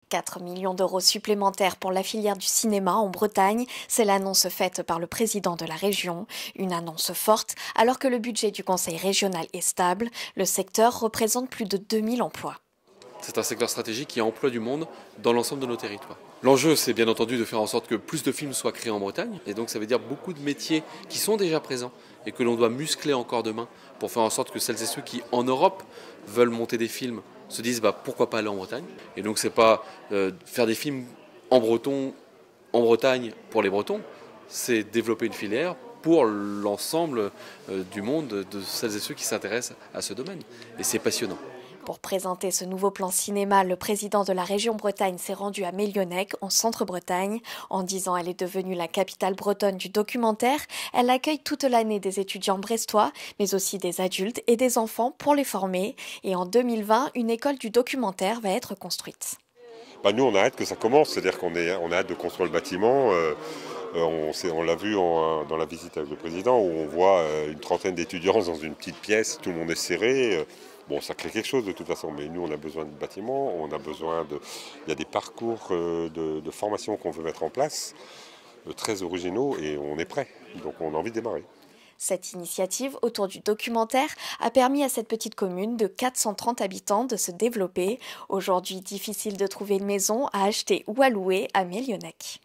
4 millions d'euros supplémentaires pour la filière du cinéma en Bretagne, c'est l'annonce faite par le président de la région. Une annonce forte, alors que le budget du conseil régional est stable, le secteur représente plus de 2000 emplois. C'est un secteur stratégique qui emploie du monde dans l'ensemble de nos territoires. L'enjeu, c'est bien entendu de faire en sorte que plus de films soient créés en Bretagne. Et donc ça veut dire beaucoup de métiers qui sont déjà présents et que l'on doit muscler encore demain pour faire en sorte que celles et ceux qui, en Europe, veulent monter des films se disent pourquoi pas aller en Bretagne. Et donc c'est pas faire des films en breton, en Bretagne pour les Bretons, c'est développer une filière pour l'ensemble du monde de celles et ceux qui s'intéressent à ce domaine. Et c'est passionnant. Pour présenter ce nouveau plan cinéma, le président de la région Bretagne s'est rendu à Mélionec, en Centre-Bretagne. En 10 ans, elle est devenue la capitale bretonne du documentaire. Elle accueille toute l'année des étudiants brestois, mais aussi des adultes et des enfants pour les former. Et en 2020, une école du documentaire va être construite. Nous, on a hâte que ça commence, c'est-à-dire qu'on a hâte de construire le bâtiment. On l'a vu dans la visite avec le président, où on voit une trentaine d'étudiants dans une petite pièce, tout le monde est serré. Ça crée quelque chose de toute façon, mais nous, on a besoin de bâtiments, il y a des parcours de formation qu'on veut mettre en place, très originaux, et on est prêt, donc on a envie de démarrer. Cette initiative autour du documentaire a permis à cette petite commune de 430 habitants de se développer. Aujourd'hui, difficile de trouver une maison à acheter ou à louer à Mélionec.